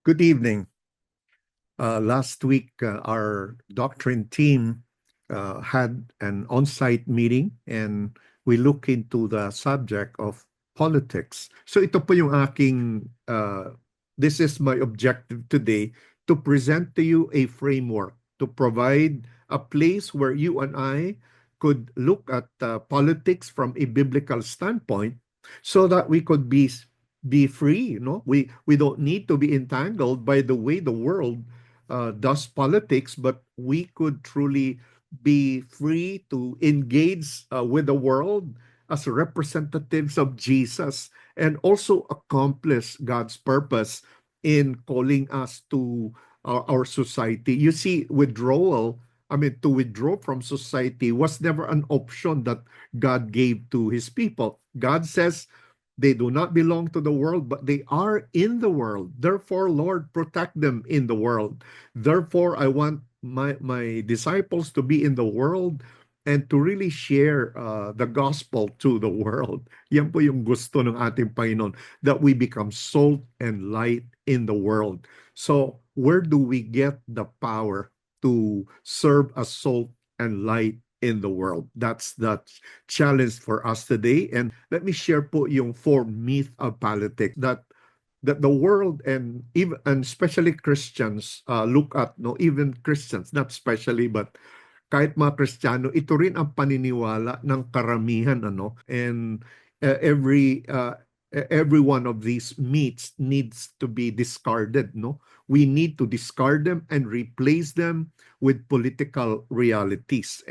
Good evening. Last week, our doctrine team had an on-site meeting and we look into the subject of politics. So ito po yung this is my objective today, to present to you a framework, to provide a place where you and I could look at politics from a biblical standpoint so that we could be free. We don't need to be entangled by the way the world does politics, but we could truly be free to engage with the world as representatives of Jesus and also accomplish God's purpose in calling us to our society. You see, to withdraw from society was never an option that God gave to his people. God says, they do not belong to the world, but they are in the world. Therefore, Lord, protect them in the world. Therefore, I want my disciples to be in the world and to really share the gospel to the world. Yan po yung gusto ng ating Panginoon, that we become salt and light in the world. So, where do we get the power to serve as salt and light in the world? That's the challenge for us today. And let me share po yung four myth of politics that the world and especially Christians look at. No, even Christians, not especially, but kahit mga Kristiyano, ito rin ang paniniwala ng karamihan. And every one of these myths needs to be discarded. We need to discard them and replace them with political realities.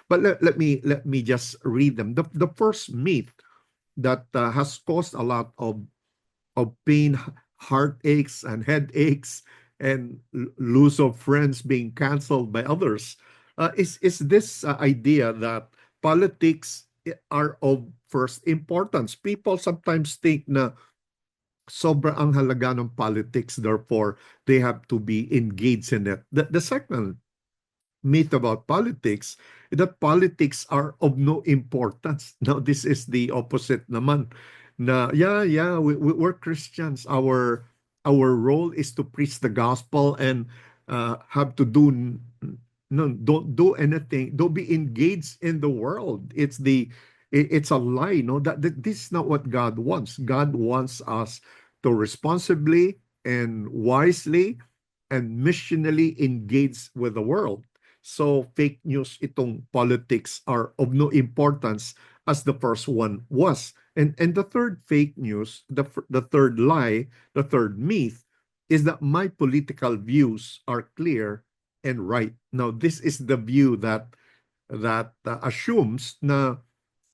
But let me just read them. The first myth that has caused a lot of pain, heartaches, and headaches, and loss of friends being canceled by others, is this idea that politics are of first importance. People sometimes think na sobra ang halaga ng politics, therefore they have to be engaged in it. The second myth about politics is that politics are of no importance. Now, this is the opposite naman. Na, yeah, we're Christians. Our role is to preach the gospel and have to do no, don't do anything. Don't be engaged in the world. It's a lie. No, that this is not what God wants. God wants us to responsibly and wisely and missionally engage with the world. So fake news, itong politics are of no importance as the first one was. And the third fake news, the third lie, the third myth is that my political views are clear and right. Now, this is the view that assumes na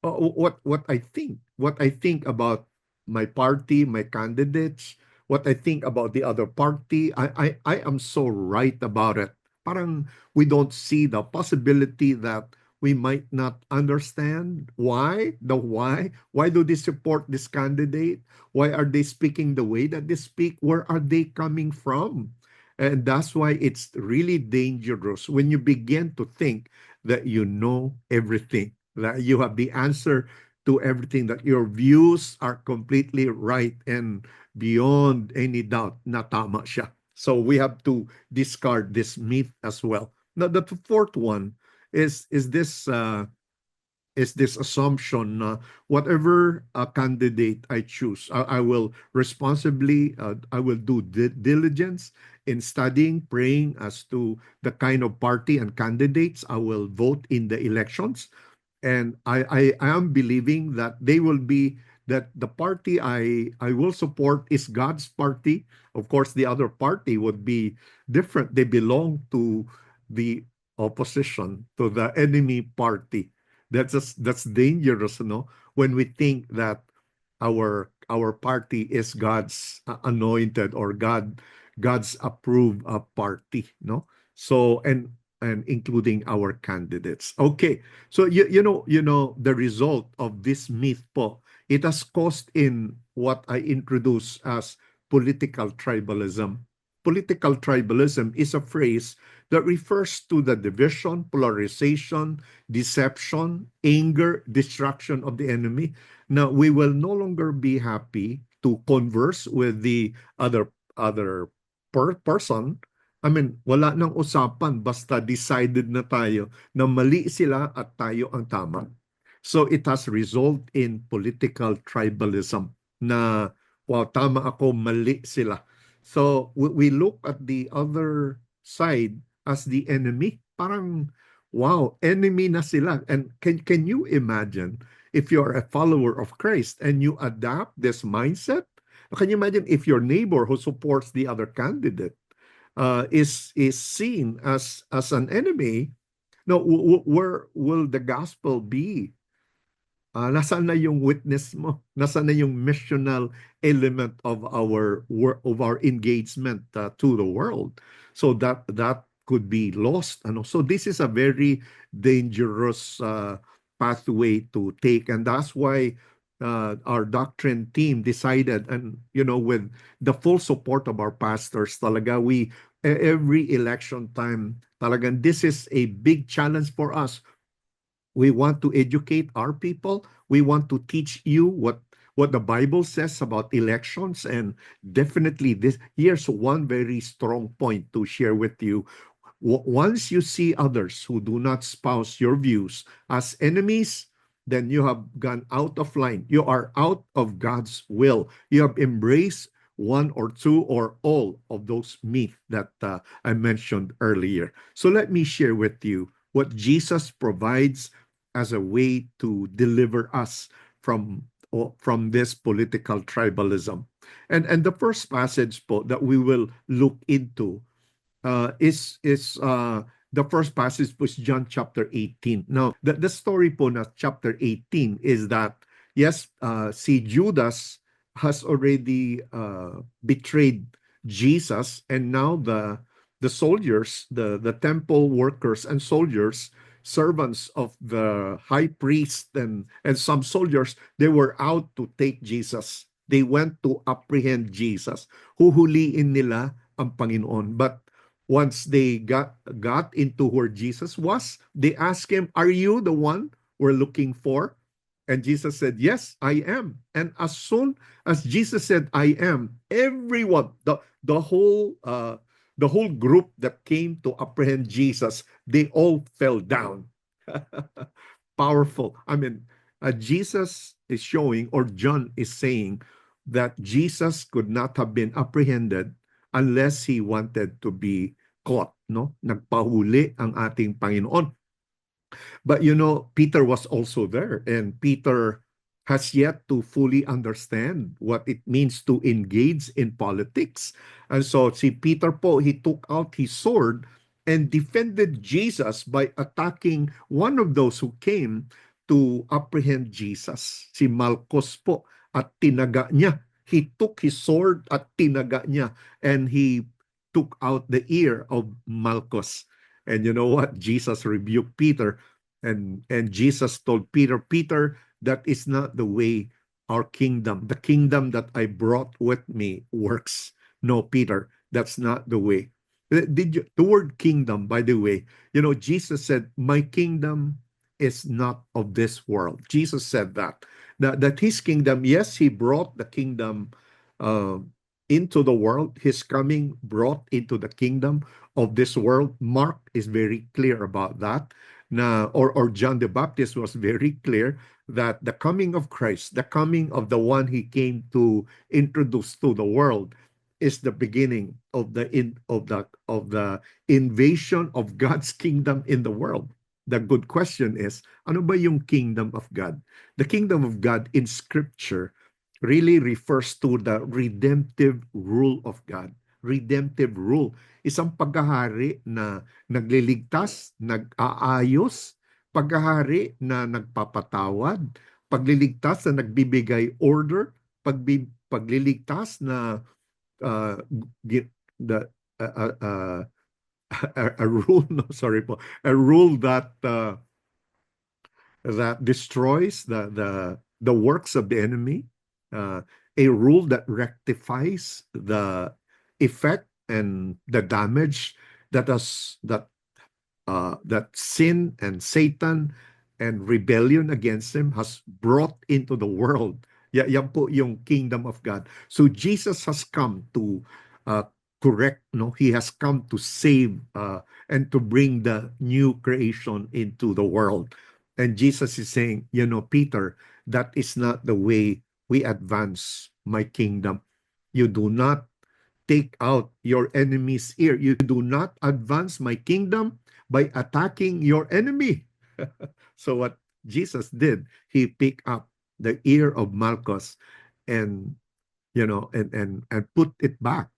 what I think about my party, my candidates, what I think about the other party. I am so right about it. Parang we don't see the possibility that we might not understand why do they support this candidate, why are they speaking the way that they speak, where are they coming from. And that's why it's really dangerous when you begin to think that you know everything, that you have the answer to everything, that your views are completely right and beyond any doubt na tama siya. So we have to discard this myth as well. Now, the fourth one is this assumption, whatever candidate I choose, I will responsibly, I will do diligence in studying, praying as to the kind of party and candidates I will vote in the elections. And I am believing that they will be, that the party I will support is God's party. Of course, the other party would be different. They belong to the opposition, to the enemy party. That's dangerous, when we think that our party is God's anointed or God's approved party, no. So and including our candidates. Okay, so you know the result of this myth po. It has caused in what I introduce as political tribalism. Political tribalism is a phrase that refers to the division, polarization, deception, anger, destruction of the enemy. Now, we will no longer be happy to converse with the other person, I mean, wala nang usapan, basta decided na tayo na mali sila at tayo ang tama. So it has resulted in political tribalism na, wow, tama ako, mali sila. So we look at the other side as the enemy. Parang, wow, enemy na sila. And can you imagine if you're a follower of Christ and you adapt this mindset? Can you imagine if your neighbor who supports the other candidate is seen as an enemy? No, where will the gospel be? Nasaan na yung witness mo? Nasaan na yung missional element of our engagement to the world? So that could be lost. Ano? So this is a very dangerous pathway to take, and that's why our doctrine team decided, and with the full support of our pastors, talaga every election time, talagang this is a big challenge for us. We want to educate our people. We want to teach you what the Bible says about elections. And definitely here's one very strong point to share with you. Once you see others who do not espouse your views as enemies, then you have gone out of line. You are out of God's will. You have embraced one or two or all of those myths that I mentioned earlier. So let me share with you what Jesus provides as a way to deliver us from this political tribalism. And the first passage po that we will look into is the first passage was John chapter 18. Now, the story po na chapter 18 is that, yes, si Judas has already betrayed Jesus, and now the soldiers, the temple workers and soldiers, servants of the high priest and some soldiers, they were out to take Jesus. They went to apprehend Jesus. Huhuliin nila ang Panginoon. But once they got into where Jesus was, they asked him, "Are you the one we're looking for?" And Jesus said, "Yes, I am." And as soon as Jesus said, "I am," everyone, the whole group that came to apprehend Jesus, they all fell down. Powerful. I mean, Jesus is showing, or John is saying, that Jesus could not have been apprehended unless he wanted to be caught, no? Nagpahuli ang ating Panginoon. But Peter was also there, and Peter has yet to fully understand what it means to engage in politics. And so si Peter po, he took out his sword and defended Jesus by attacking one of those who came to apprehend Jesus, si Malchus po, at tinaga niya. He took his sword at tinaga niya, and he took out the ear of Malchus. And you know what? Jesus rebuked Peter, and Jesus told Peter, "Peter, that is not the way the kingdom that I brought with me works. No, Peter, that's not the way." The word kingdom, by the way, Jesus said, "My kingdom is not of this world." Jesus said that his kingdom, yes, he brought the kingdom uh, into the world. His coming brought into the kingdom of this world. Mark is very clear about that. Or John the Baptist was very clear that the coming of Christ, the coming of the one he came to introduce to the world, is the beginning of the invasion of God's kingdom in the world. The good question is, ano ba yung kingdom of God? The kingdom of God in Scripture really refers to the redemptive rule of God. Redemptive rule. Isang paghahari na nagliligtas, nag-aayos, paghahari na nagpapatawad, pagliligtas na nagbibigay order, pagliligtas na uh, the a rule, no, sorry po, a rule that destroys the works of the enemy, a rule that rectifies the effect and the damage that sin and Satan and rebellion against him has brought into the world. Yan po yung kingdom of God. So Jesus has come to correct. No, he has come to save and to bring the new creation into the world. And Jesus is saying, Peter, that is not the way we advance my kingdom. You do not take out your enemy's ear. You do not advance my kingdom by attacking your enemy. So what Jesus did, he picked up the ear of Malchus and and put it back.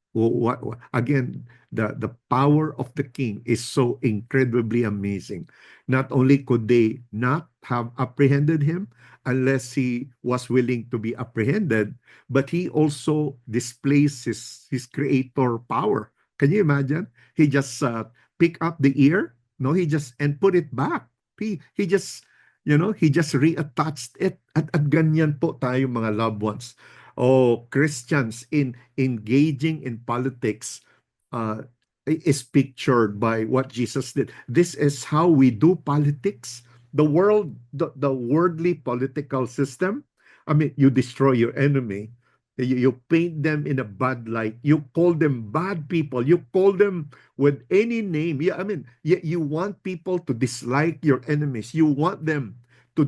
Again, the power of the king is so incredibly amazing. Not only could they not have apprehended him unless he was willing to be apprehended, but he also displays his creator power. Can you imagine? He just pick up the ear, no, he just and put it back. He just he just reattached it. At ganyan po tayo mga loved ones. Christians in engaging in politics uh, is pictured by what Jesus did. This is how we do politics. The worldly political system. I mean, you destroy your enemy. You paint them in a bad light. You call them bad people. You call them with any name. Yeah, I mean, you want people to dislike your enemies. You want them to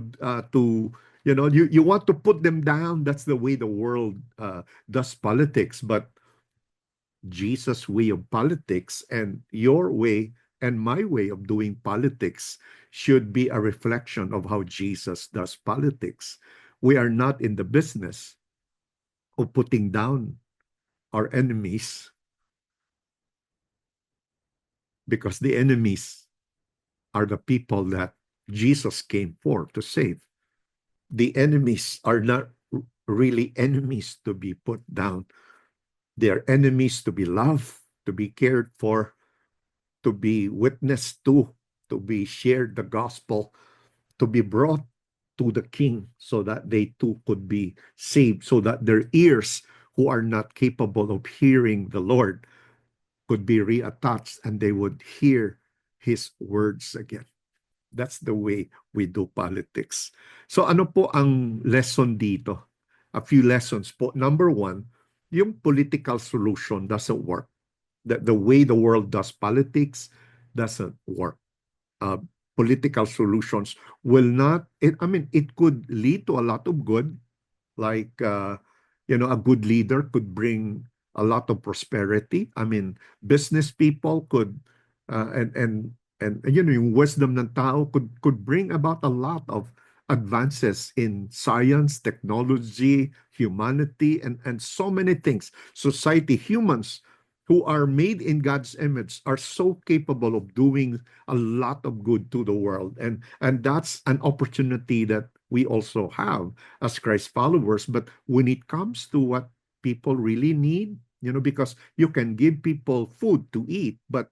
you want to put them down. That's the way the world does politics. But Jesus' way of politics and your way and my way of doing politics should be a reflection of how Jesus does politics. We are not in the business of putting down our enemies, because the enemies are the people that Jesus came for to save. The enemies are not really enemies to be put down. They are enemies to be loved, to be cared for, to be witnessed to be shared the gospel, to be brought to the king so that they too could be saved, so that their ears, who are not capable of hearing the Lord, could be reattached and they would hear his words again. That's the way we do politics. So ano po ang lesson dito? A few lessons po. Number one, yung political solution doesn't work. The way the world does politics doesn't work. Political solutions will not, I mean, it could lead to a lot of good, like, a good leader could bring a lot of prosperity. I mean, business people could, and yung wisdom ng tao could bring about a lot of advances in science, technology, humanity, and so many things. Society, humans who are made in God's image are so capable of doing a lot of good to the world. And that's an opportunity that we also have as Christ followers. But when it comes to what people really need, because you can give people food to eat, but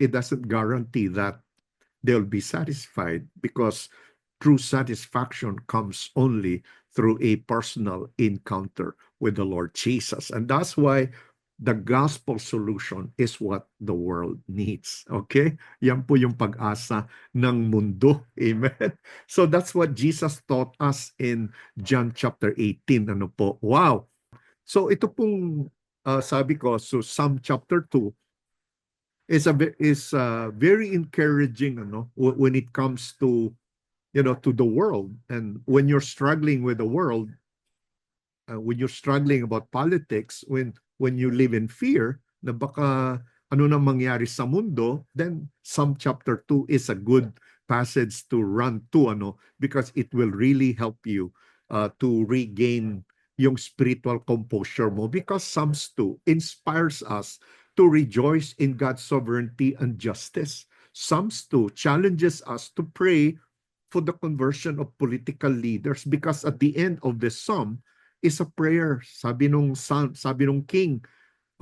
it doesn't guarantee that they'll be satisfied, because true satisfaction comes only through a personal encounter with the Lord Jesus. And that's why the gospel solution is what the world needs. Okay? Yan po yung pag-asa ng mundo. Amen? So that's what Jesus taught us in John chapter 18. Ano po? Wow! So ito pong sabi ko, so Psalm chapter 2 is very encouraging, when it comes to to the world. And when you're struggling with the world, when you're struggling about politics, when you live in fear na baka ano nang mangyari sa mundo, then Psalm chapter 2 is a good passage to run to, because it will really help you to regain yung spiritual composure mo, because Psalms 2 inspires us to rejoice in God's sovereignty and justice. Psalms 2 challenges us to pray for the conversion of political leaders, because at the end of the psalm is a prayer. Sabi nung king,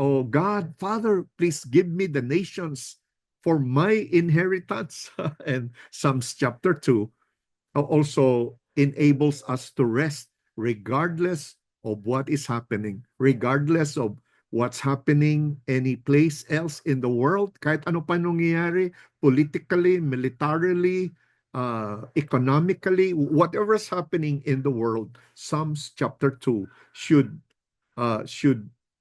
"Oh God, Father, please give me the nations for my inheritance." And Psalms chapter 2 also enables us to rest regardless of what is happening, regardless of what's happening any place else in the world, kahit ano pa nangyayari, politically, militarily, economically, whatever is happening in the world. Psalms chapter 2 should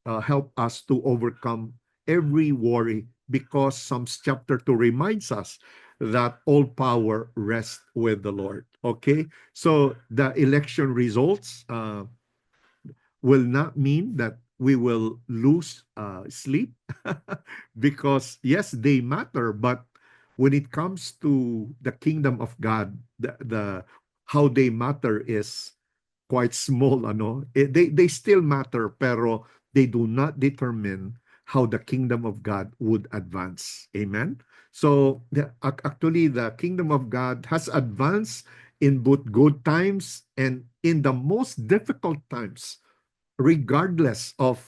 help us to overcome every worry, because Psalms chapter 2 reminds us that all power rests with the Lord. Okay? So the election results will not mean that we will lose sleep because yes, they matter, but when it comes to the kingdom of God, the how they matter is quite small, ano. They still matter, pero they do not determine how the kingdom of God would advance. Amen. So actually the kingdom of God has advanced in both good times and in the most difficult times, regardless of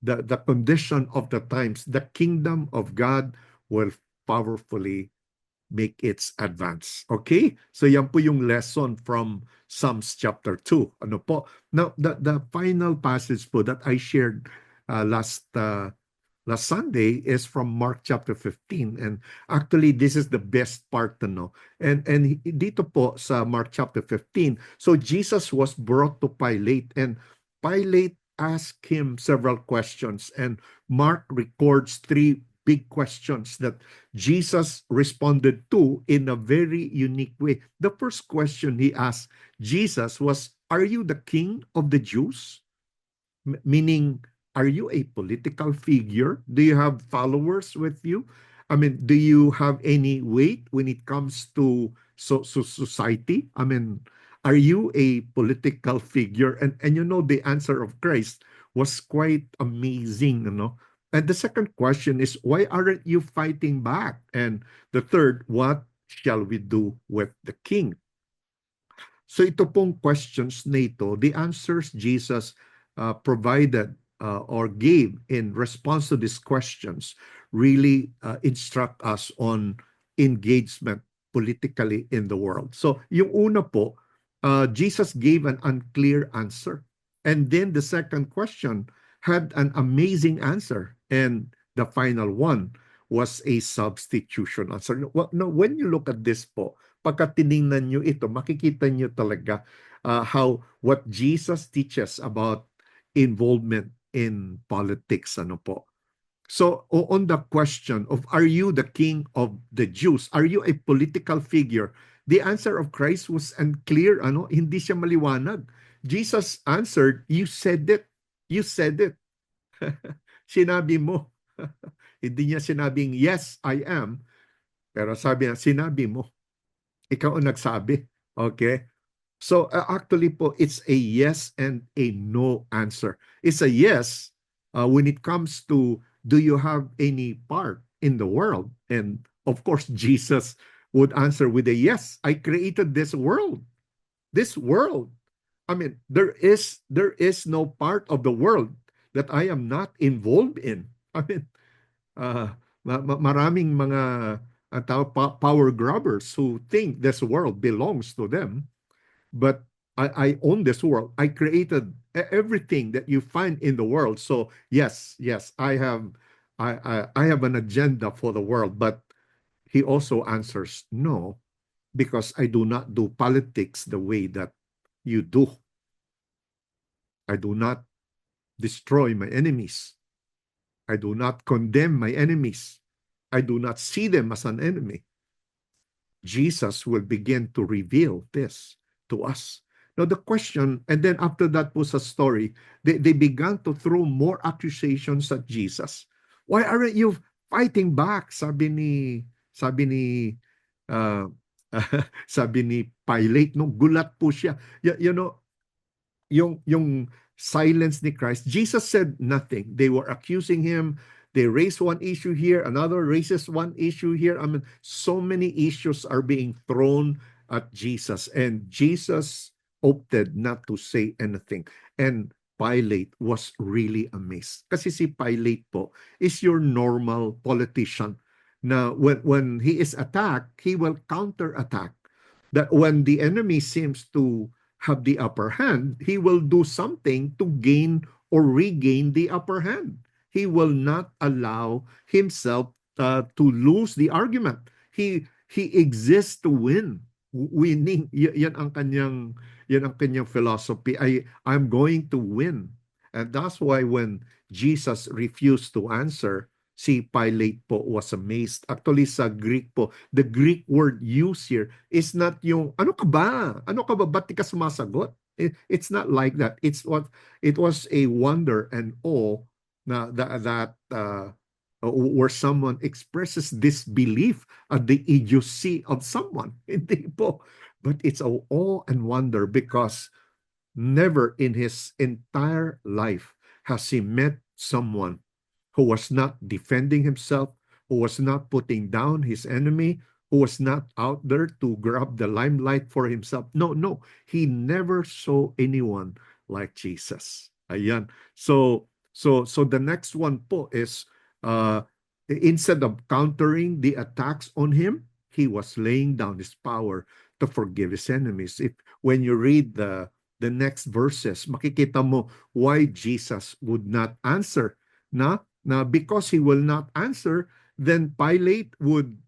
the condition of the times. The kingdom of God will powerfully make its advance. Okay? So yan po yung lesson from Psalms chapter 2. Ano po? Now, the final passage po that I shared last Sunday is from Mark chapter 15. And actually, this is the best part to know. And dito po sa Mark chapter 15, so Jesus was brought to Pilate, and Pilate asked him several questions. And Mark records three big questions that Jesus responded to in a very unique way. The first question he asked Jesus was, "Are you the king of the Jews?" Meaning, are you a political figure? Do you have followers with you? I mean, do you have any weight when it comes to society? I mean, are you a political figure? And you know, the answer of Christ was quite amazing, you know. And the second question is, why aren't you fighting back? And the third, what shall we do with the king? So ito pong questions na ito, the answers Jesus provided or gave in response to these questions really instruct us on engagement politically in the world. So yung una po, Jesus gave an unclear answer. And then the second question had an amazing answer. And the final one was a substitution answer. Well, no, when you look at this po, pagka tiningnan nyo ito, makikita nyo talaga how what Jesus teaches about involvement in politics. Ano po? So, on the question of, are you the king of the Jews? Are you a political figure? The answer of Christ was unclear. Ano? Hindi siya maliwanag. Jesus answered, you said it. You said it. Sinabi mo. Hindi niya sinabing, yes, I am. Pero sabi niya, sinabi mo. Ikaw ang nagsabi. Okay? So actually po, it's a yes and a no answer. It's a yes when it comes to, do you have any part in the world? And of course, Jesus would answer with a yes. I created this world. This world. I mean, there is no part of the world that I am not involved in. I mean, maraming mga power grabbers who think this world belongs to them, but I own this world. I created everything that you find in the world. So yes, I have an agenda for the world. But he also answers no, because I do not do politics the way that you do. I do not destroy my enemies. I do not condemn my enemies. I do not see them as an enemy. Jesus will begin to reveal this to us. Now the question, and then after that was a story, they began to throw more accusations at Jesus. Why aren't you fighting back? Sabi ni uh, sabi ni Pilate, no, gulat po siya. You know, yung silence ni Christ, Jesus said nothing. They were accusing him. They raised one issue here, another raises one issue here. I mean, so many issues are being thrown at Jesus, and Jesus opted not to say anything. And Pilate was really amazed. Kasi si Pilate po is your normal politician na when he is attacked, he will counter-attack. That when the enemy seems to have the upper hand, he will do something to gain or regain the upper hand. He will not allow himself to lose the argument. He exists to win. Winning, yan ang kanyang philosophy. I'm going to win. And that's why when Jesus refused to answer, si Pilate po was amazed. Actually, sa Greek po, the Greek word used here is not yung, ano ka ba? Ano ka ba? Ba't di ka sumasagot? It's not like that. It was a wonder and awe na where someone expresses disbelief at the idiocy of someone. Hindi po. But it's a awe and wonder because never in his entire life has he met someone who was not defending himself, who was not putting down his enemy, who was not out there to grab the limelight for himself. No, no. He never saw anyone like Jesus. Ayan. So the next one po is instead of countering the attacks on him, he was laying down his power to forgive his enemies. If when you read the next verses, makikita mo why Jesus would not answer. Na because he will not answer, then Pilate would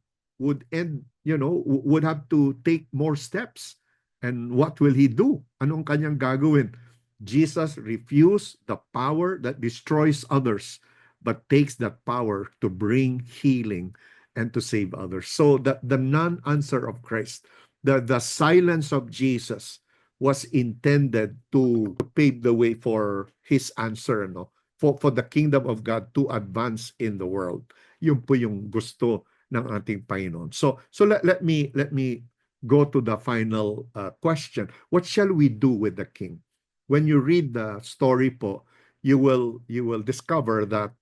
end, would have to take more steps. And what will he do? Anong kanyang gagawin? Jesus refused the power that destroys others, but takes that power to bring healing and to save others. So the non-answer of Christ, the silence of Jesus was intended to pave the way for his answer, no? For the kingdom of God to advance in the world. Yun po yung gusto ng ating Panginoon. So let me go to the final question. What shall we do with the king? When you read the story po, you will discover that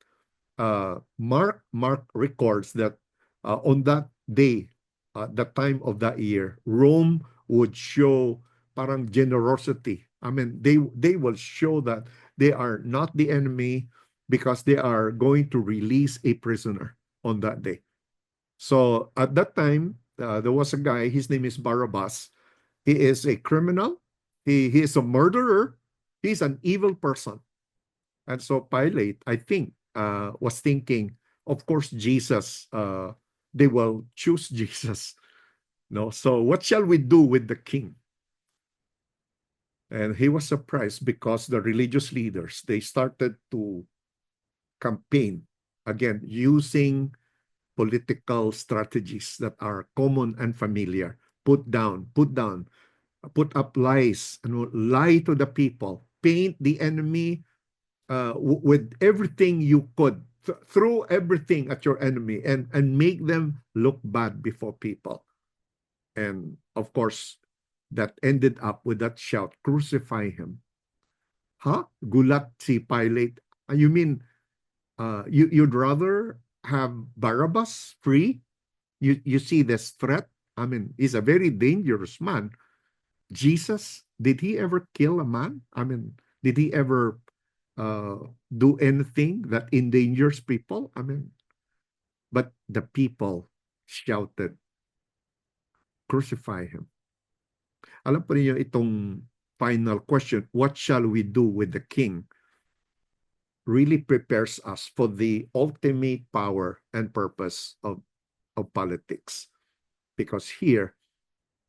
Mark records that on that day, the time of that year, Rome would show parang generosity. I mean, they will show that they are not the enemy because they are going to release a prisoner on that day. So at that time, there was a guy, his name is Barabbas. He is a criminal. He is a murderer. He's an evil person. And so Pilate, I think, was thinking, of course, Jesus, they will choose Jesus. No, so what shall we do with the king? And he was surprised because the religious leaders, they started to campaign, again, using political strategies that are common and familiar. Put down, put up lies, lie to the people, paint the enemy with everything you could, throw everything at your enemy and make them look bad before people. And of course, that ended up with that shout, crucify him. Huh? Gulat si Pilate. You mean you'd rather have Barabbas free? You see this threat? I mean, he's a very dangerous man. Jesus, did he ever kill a man? I mean, did he ever do anything that endangers people? I mean, but the people shouted, crucify him. Alam po niyo itong final question, what shall we do with the king? Really prepares us for the ultimate power and purpose of politics. Because here,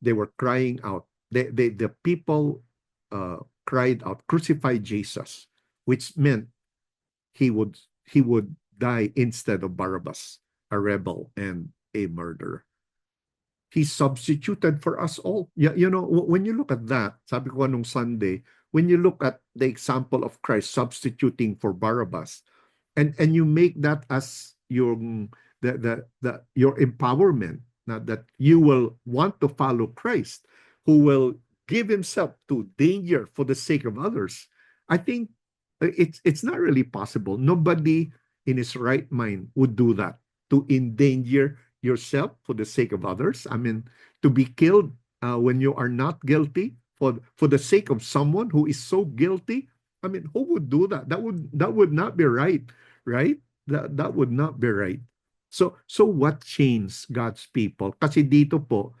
they were crying out. The people cried out, crucify Jesus, which meant he would die instead of Barabbas, a rebel and a murderer. He substituted for us all. When you look at that, sabi ko nung Sunday, when you look at the example of Christ substituting for Barabbas, and you make that as your your empowerment, that you will want to follow Christ, who will give himself to danger for the sake of others. I think it's not really possible. Nobody in his right mind would do that, to endanger yourself for the sake of others. I mean, to be killed when you are not guilty for the sake of someone who is so guilty. I mean, who would do that? That would not be right, right? That would not be right. So what changed God's people? Kasi dito po,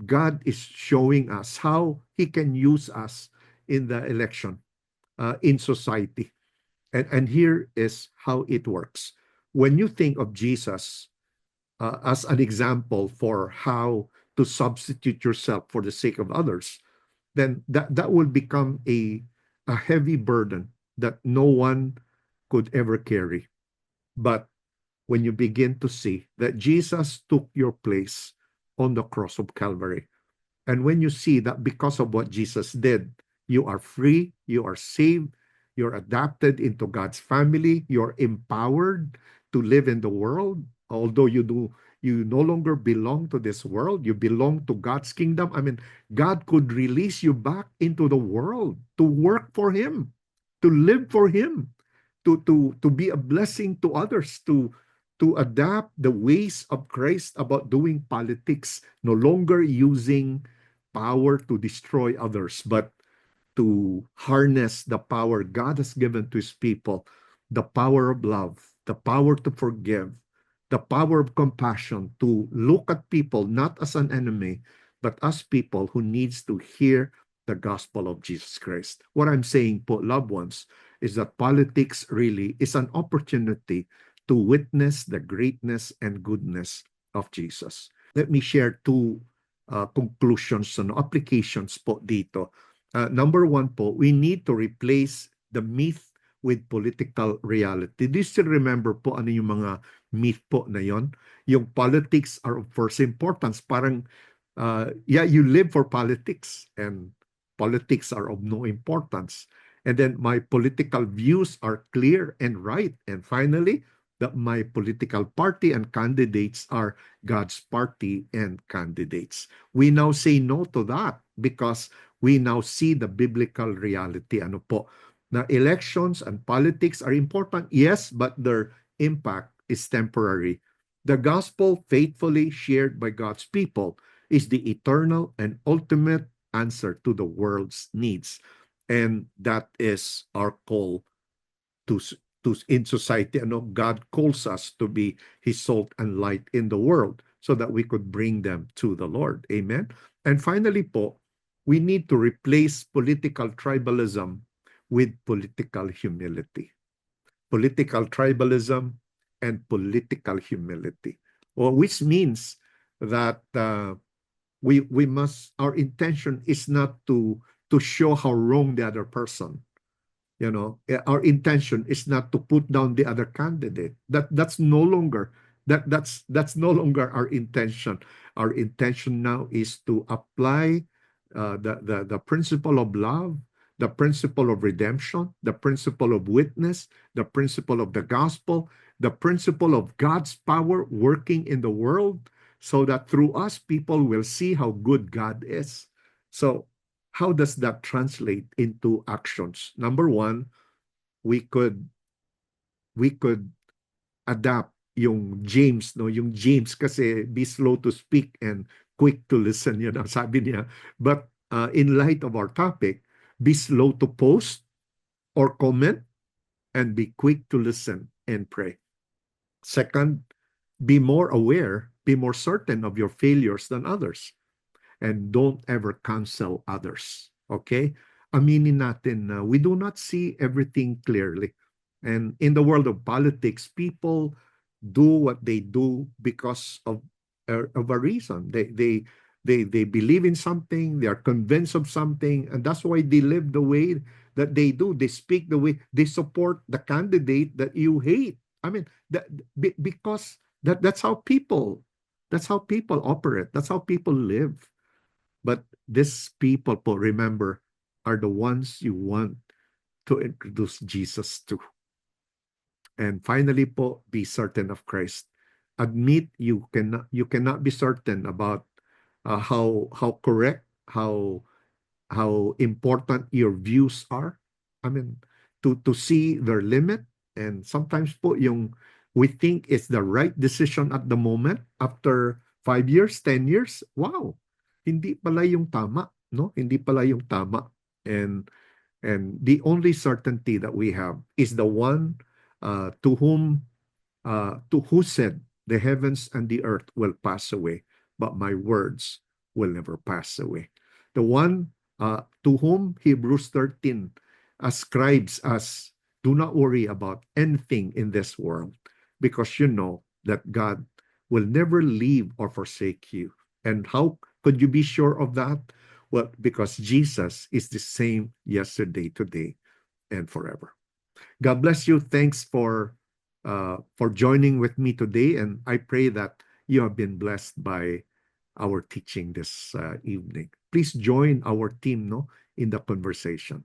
God is showing us how He can use us in the election, in society. And here is how it works. When you think of Jesus as an example for how to substitute yourself for the sake of others, then that will become a heavy burden that no one could ever carry. But when you begin to see that Jesus took your place on the cross of Calvary. And when you see that because of what Jesus did, you are free, you are saved, you're adopted into God's family, you're empowered to live in the world, although you no longer belong to this world, you belong to God's kingdom. I mean, God could release you back into the world to work for Him, to live for Him, to be a blessing to others, to adapt the ways of Christ about doing politics, no longer using power to destroy others, but to harness the power God has given to His people, the power of love, the power to forgive, the power of compassion, to look at people not as an enemy, but as people who needs to hear the gospel of Jesus Christ. What I'm saying po, loved ones, is that politics really is an opportunity to witness the greatness and goodness of Jesus. Let me share two conclusions and applications po dito. Number one po, we need to replace the myth with political reality. Do you still remember po ano yung mga myth po na yon? Yung politics are of first importance. Parang, yeah, you live for politics and politics are of no importance. And then my political views are clear and right. And finally, that my political party and candidates are God's party and candidates. We now say no to that because we now see the biblical reality. Ano po? Na elections and politics are important, yes, but their impact is temporary. The gospel faithfully shared by God's people is the eternal and ultimate answer to the world's needs. And that is our call to in society. Ano, God calls us to be His salt and light in the world so that we could bring them to the Lord. Amen? And finally po, we need to replace political tribalism with political humility. Political tribalism and political humility. Well, which means that we must, our intention is not to show how wrong the other person. You know, our intention is not to put down the other candidate. That's no longer that's no longer our intention. Our intention now is to apply the principle of love, the principle of redemption, the principle of witness, the principle of the gospel, the principle of God's power working in the world, so that through us people will see how good God is. So how does that translate into actions? Number one, we could adapt yung James, no? Yung James kasi be slow to speak and quick to listen, yun ang sabi niya. But in light of our topic, be slow to post or comment and be quick to listen and pray. Second, be more aware, be more certain of your failures than others. And don't ever cancel others. Okay? Aminin natin na we do not see everything clearly. And in the world of politics, people do what they do because of a reason. They believe in something, they are convinced of something, and that's why they live the way that they do. They speak the way, they support the candidate that you hate. I mean, because that's how people operate. That's how people live. But these people, remember, are the ones you want to introduce Jesus to. And finally po, be certain of Christ. Admit you cannot be certain about how correct, how important your views are. I mean, to see their limit, and sometimes po yung we think it's the right decision at the moment, after 5 years, 10 years, wow, hindi pala yung tama, no? Hindi pala yung tama. And the only certainty that we have is the one to who said, the heavens and the earth will pass away, but my words will never pass away. The one to whom Hebrews 13 ascribes us, do not worry about anything in this world, because you know that God will never leave or forsake you. And how could you be sure of that? Well, because Jesus is the same yesterday, today, and forever. God bless you. Thanks for for joining with me today, and I pray that you have been blessed by our teaching this evening. Please join our team, no, in the conversation.